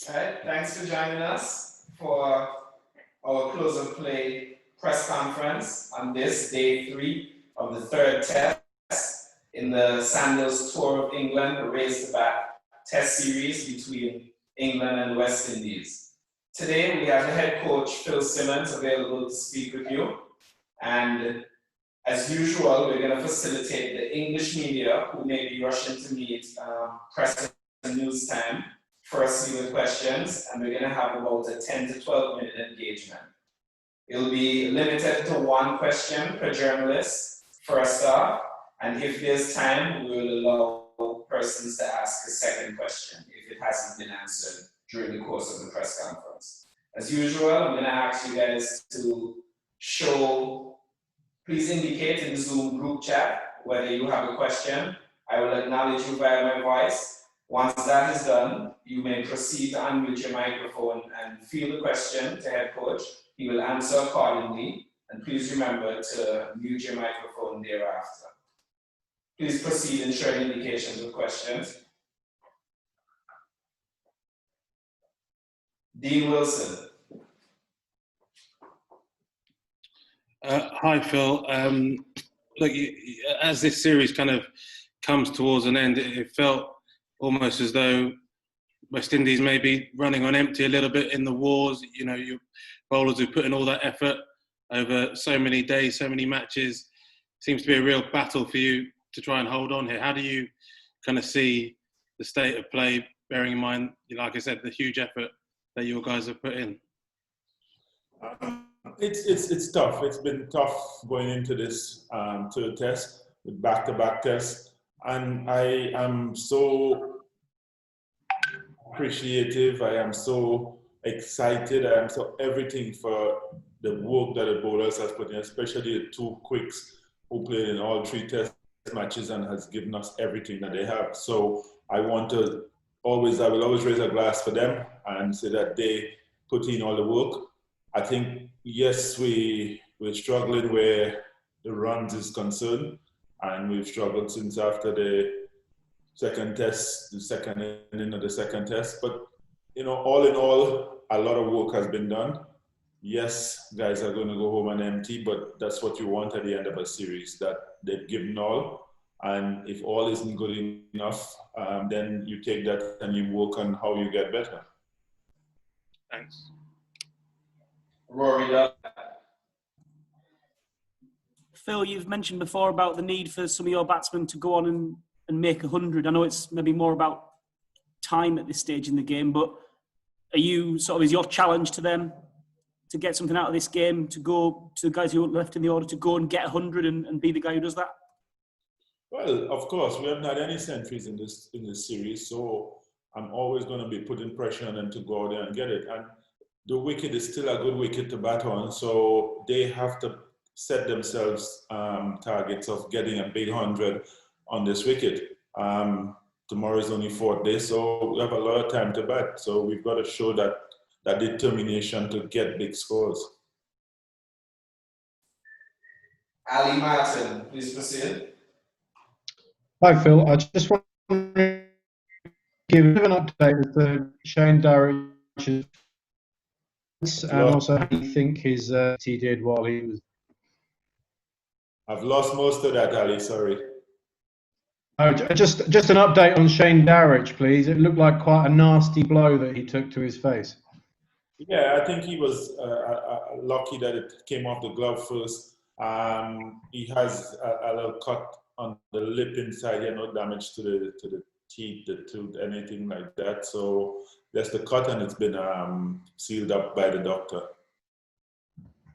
All right, thanks for joining us for our close of play press conference on this day 3 of the third test in the Sandals Tour of England Race the Bat test series between England and West Indies. Today we have the head coach Phil Simmons available to speak with you, and as usual we're going to facilitate the English media who may be rushing to meet press and news time firstly with questions, and we're going to have about a 10 to 12 minute engagement. It'll be limited to one question per journalist first off, and if there's time, we will allow persons to ask a second question if it hasn't been answered during the course of the press conference. As usual, I'm going to ask you guys to please indicate in the Zoom group chat whether you have a question. I will acknowledge you via my voice. Once that is done, you may proceed to unmute your microphone and field the question to head coach. He will answer accordingly, and please remember to mute your microphone thereafter. Please proceed and share indications of questions. Dean Wilson. Hi, Phil. Look, as this series kind of comes towards an end, it felt almost as though West Indies may be running on empty a little bit in the wars. You know, your bowlers who put in all that effort over so many days, so many matches. Seems to be a real battle for you to try and hold on here. How do you kind of see the state of play, bearing in mind, like I said, the huge effort that your guys have put in? It's tough. It's been tough going into this third test with back-to-back tests, and I am so appreciative. I am so excited. I am so everything for the work that the bowlers have put in, especially the two quicks who played in all 3 test matches and has given us everything that they have. So I will always raise a glass for them and say that they put in all the work. I think, yes, we're struggling where the runs is concerned, and we've struggled since after the second test, the second inning of the second test. But, you know, all in all, a lot of work has been done. Yes, guys are going to go home and empty, but that's what you want at the end of a series, that they've given all. And if all isn't good enough, then you take that and you work on how you get better. Thanks. Rory. Phil, you've mentioned before about the need for some of your batsmen to go on and make 100. I know it's maybe more about time at this stage in the game, but is your challenge to them to get something out of this game, to go to the guys who are left in the order to go and get 100 and be the guy who does that? Well, of course, we haven't had any centuries in this series, so I'm always going to be putting pressure on them to go out there and get it. And the wicket is still a good wicket to bat on, so they have to set themselves targets of getting a big 100 on this wicket. Tomorrow is only 4th day, so we have a lot of time to bat. So we've got to show that determination to get big scores. Ali Martin, please proceed. Hi, Phil. I just want to give an update with the Shane Dowrich and also how you think he did while he was. I've lost most of that, Ali. Sorry. Oh, just an update on Shane Dowrich, please. It looked like quite a nasty blow that he took to his face. Yeah, I think he was lucky that it came off the glove first. He has a little cut on the lip inside. He had no damage to the teeth, the tooth, anything like that. So that's the cut, and it's been sealed up by the doctor.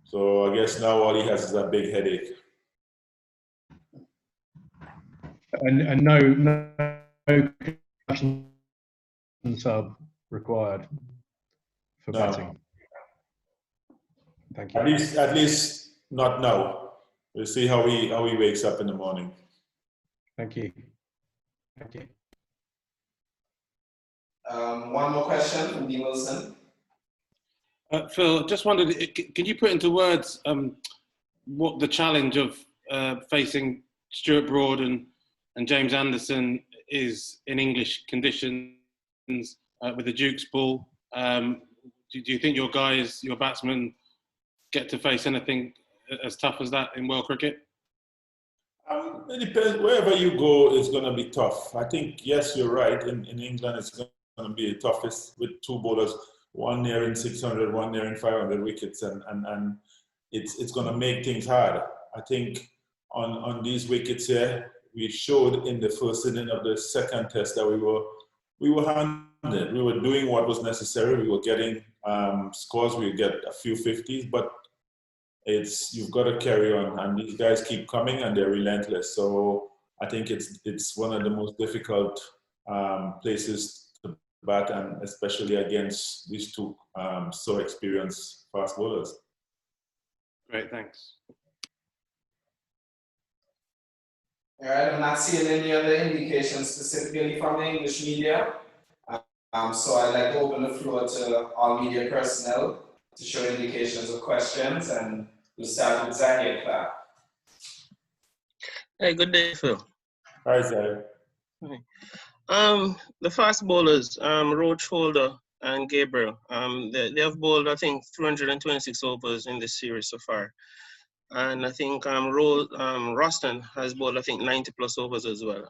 So I guess now all he has is a big headache. And no concussion sub required for batting. Thank you. At least not now. We'll see how he wakes up in the morning. Thank you. Thank you. One more question from Dean Wilson. Phil, just wondered, can you put into words what the challenge of facing Stuart Broad and James Anderson is in English conditions with the Duke's ball? Do you think your guys, your batsmen, get to face anything as tough as that in world cricket? It depends. Wherever you go, it's going to be tough. I think, yes, you're right. In England, it's going to be the toughest with two bowlers, one nearing 600, one nearing 500 wickets, and it's going to make things hard. I think on these wickets here, we showed in the first inning of the second test that we were handed. We were doing what was necessary. We were getting scores. We would get a few 50s, but you've got to carry on, and these guys keep coming and they're relentless. So I think it's one of the most difficult places to bat, and especially against these two so experienced fast bowlers. Great, thanks. All right, I'm not seeing any other indications specifically from the English media. So I'd like to open the floor to all media personnel to show indications of questions, and we'll start with Zahir Clark. Hey, good day, Phil. Hi, Zahir. The fast bowlers, Roach, Holder, and Gabriel, they have bowled, I think, 326 overs in this series so far. And I think Roston has bowled, I think, 90 plus overs as well.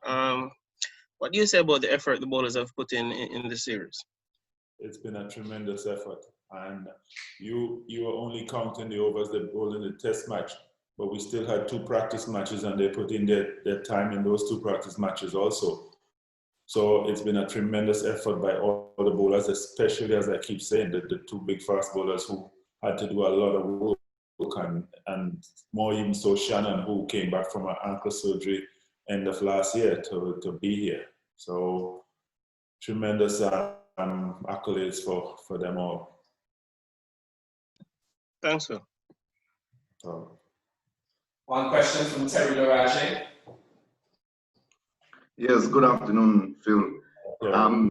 What do you say about the effort the bowlers have put in the series? It's been a tremendous effort, and you are only counting the overs they bowled in the test match, but we still had 2 practice matches, and they put in their time in those 2 practice matches also. So it's been a tremendous effort by all the bowlers, especially, as I keep saying, the 2 big fast bowlers who had to do a lot of work, and more even so Shannon, who came back from an ankle surgery end of last year to be here. So tremendous accolades for them all. Thanks, Phil. So. One question from Terry Doraje. Yes, good afternoon, Phil. Yeah.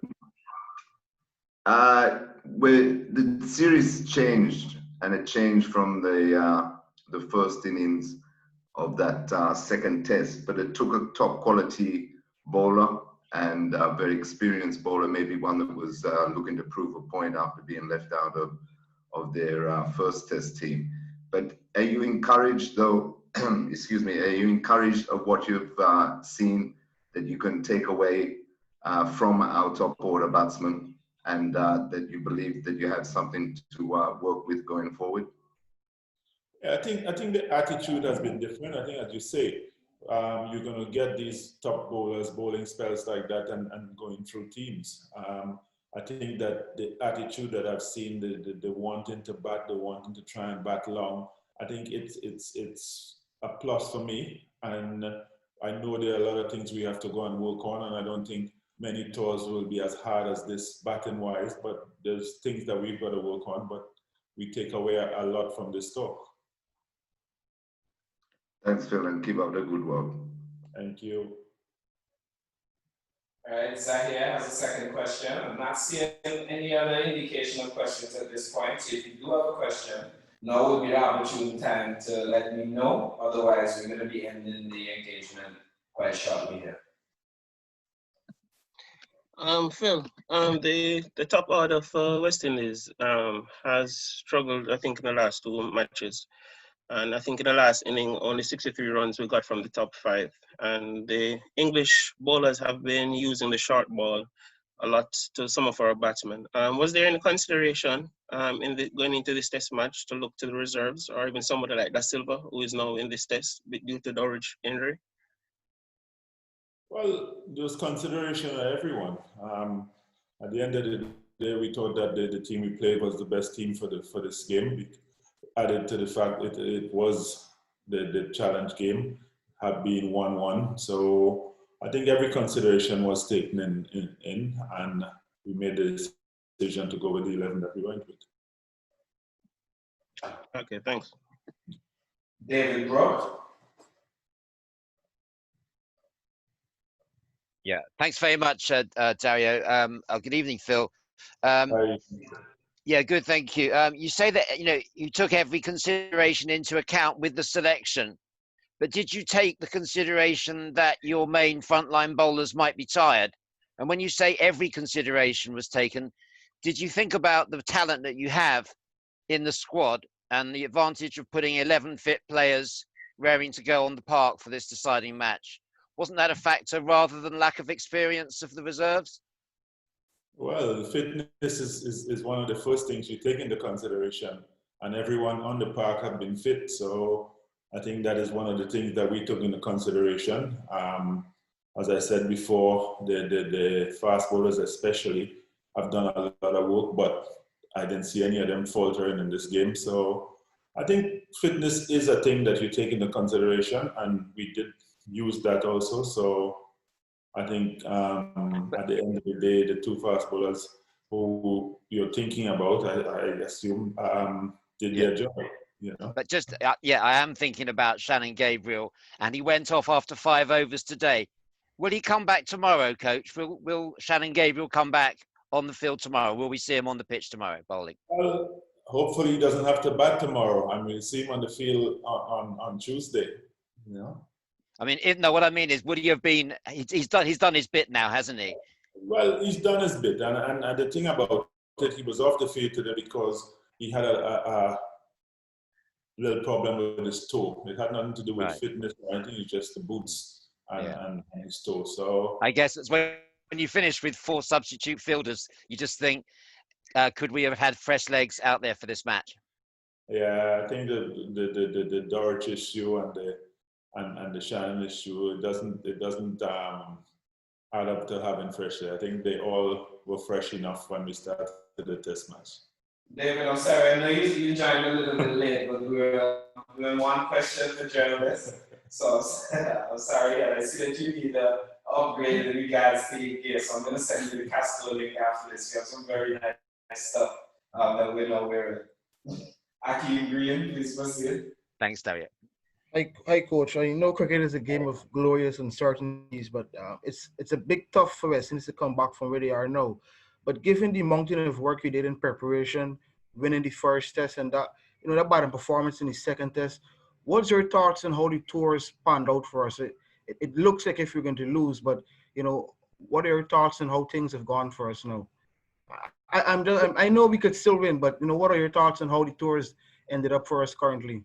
Where the series changed, and it changed from the first innings of that second test, but it took a top quality bowler and a very experienced bowler, maybe one that was looking to prove a point after being left out of their first test team. But are you encouraged, though, excuse me, are you encouraged of what you've seen that you can take away from our top order batsmen, and that you believe that you have something to work with going forward? Yeah, I think the attitude has been different. I think, as you say, you're going to get these top bowlers bowling spells like that and going through teams. I think that the attitude that I've seen, the wanting to bat, the wanting to try and bat long, I think it's a plus for me. And I know there are a lot of things we have to go and work on, and I don't think many tours will be as hard as this batting wise, but there's things that we've got to work on, but we take away a lot from this talk. Thanks, Phil, and keep up the good work. Thank you. All right, Zahir has a second question. I'm not seeing any other indication of questions at this point. So if you do have a question, now would be the opportune time to let me know. Otherwise, we're going to be ending the engagement quite shortly here. Phil, the top order for West Indies has struggled, I think, in the last 2 matches. And I think in the last inning, only 63 runs we got from the top 5. And the English bowlers have been using the short ball a lot to some of our batsmen. Was there any consideration going into this test match to look to the reserves, or even somebody like Da Silva, who is now in this test due to Dowrich injury? Well, there's consideration of everyone. At the end of the day, we thought that the team we played was the best team for this game. Added to the fact it was the challenge game, had been 1-1. So I think every consideration was taken in, and we made the decision to go with the 11 that we went with. Okay, thanks. David Brooke. Yeah, thanks very much, Dario. Good evening, Phil. Yeah, good, thank you. You say that you took every consideration into account with the selection, but did you take the consideration that your main frontline bowlers might be tired? And when you say every consideration was taken, did you think about the talent that you have in the squad and the advantage of putting 11 fit players raring to go on the park for this deciding match? Wasn't that a factor rather than lack of experience of the reserves? Well, fitness is one of the first things you take into consideration, and everyone on the park have been fit. So I think that is one of the things that we took into consideration. As I said before, the fast bowlers especially have done a lot of work, but I didn't see any of them faltering in this game. So I think fitness is a thing that you take into consideration, and we did use that also. So I think at the end of the day, the two fast bowlers who you're thinking about, I assume, did their job. You know? But just, yeah, I am thinking about Shannon Gabriel, and he went off after 5 overs today. Will he come back tomorrow, Coach? Will Shannon Gabriel come back on the field tomorrow? Will we see him on the pitch tomorrow, bowling? Well, hopefully he doesn't have to bat tomorrow, and we'll see him on the field on Tuesday. You know. I mean, no. What I mean is, would he have been? He's done his bit now, hasn't he? Well, he's done his bit, and the thing about it, he was off the field today because he had a little problem with his toe. It had nothing to do with fitness or anything. It's just the boots and his toe. So I guess it's when you finish with 4 substitute fielders, you just think, could we have had fresh legs out there for this match? Yeah, I think the Dowrich issue and the Shannon issue, it doesn't add up to having fresh legs. I think they all were fresh enough when we started the test match. David, I'm sorry, I know you joined a little bit late, but we were doing one question for journalists. So I'm sorry, I see that you need an upgrade in regards to your gear, so I'm going to send you the Castro link after this. You have some very nice stuff that we're not wearing. Aki Green, please proceed. Thanks, Dowrich. Hi, Coach. I know cricket is a game of glorious uncertainties, but it's a big tough for West Indies to come back from where they are now. But given the mountain of work you did in preparation, winning the first test and that batting performance in the second test, what's your thoughts on how the tours panned out for us? It looks like if you're going to lose, but what are your thoughts on how things have gone for us now? I know we could still win, but what are your thoughts on how the tours ended up for us currently?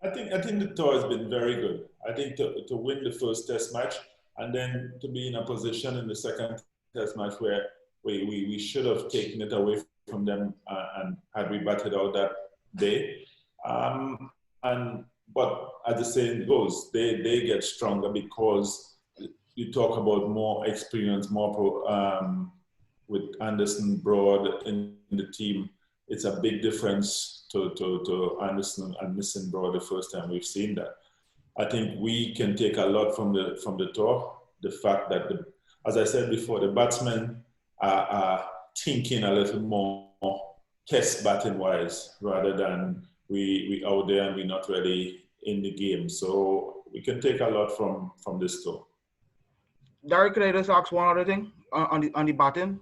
I think the tour has been very good. I think to win the first test match and then to be in a position in the second test match where we should have taken it away from them and had we batted out that day. But as the saying goes, they get stronger because you talk about more experience, with Anderson Broad in the team. It's a big difference to Anderson and missing Broad the first time we've seen that. I think we can take a lot from the tour. The fact that, as I said before, the batsmen are thinking a little more test batting wise rather than we out there and we're not ready in the game. So we can take a lot from this tour. Dowrich, can I just ask one other thing on the batting?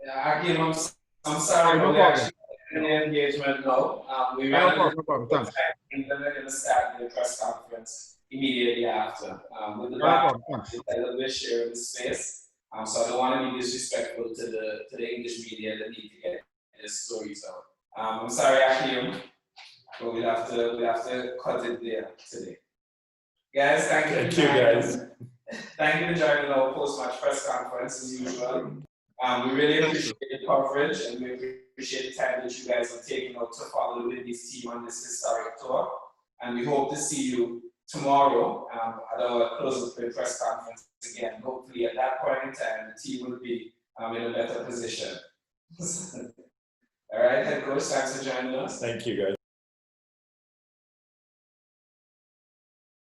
Yeah, Akeem, I'm sorry, no we problem. actually in the engagement now. We ran No problem. Thanks. and then we're going to start the press conference immediately after. With the No back, problem. Thanks. a little bit share the space. So I don't want to be disrespectful to the English media that need to get this story. So I'm sorry, Akeem, but we'll have to cut it there today. Guys, thank you guys. Thank you for joining our post-match press conference as usual. We really appreciate the coverage and we appreciate the time that you guys are taking out to follow the Windies team on this historic tour. And we hope to see you tomorrow at our close of the press conference again. Hopefully at that point in time, the team will be in a better position. All right, head coach, thanks for joining us. Thank you, guys.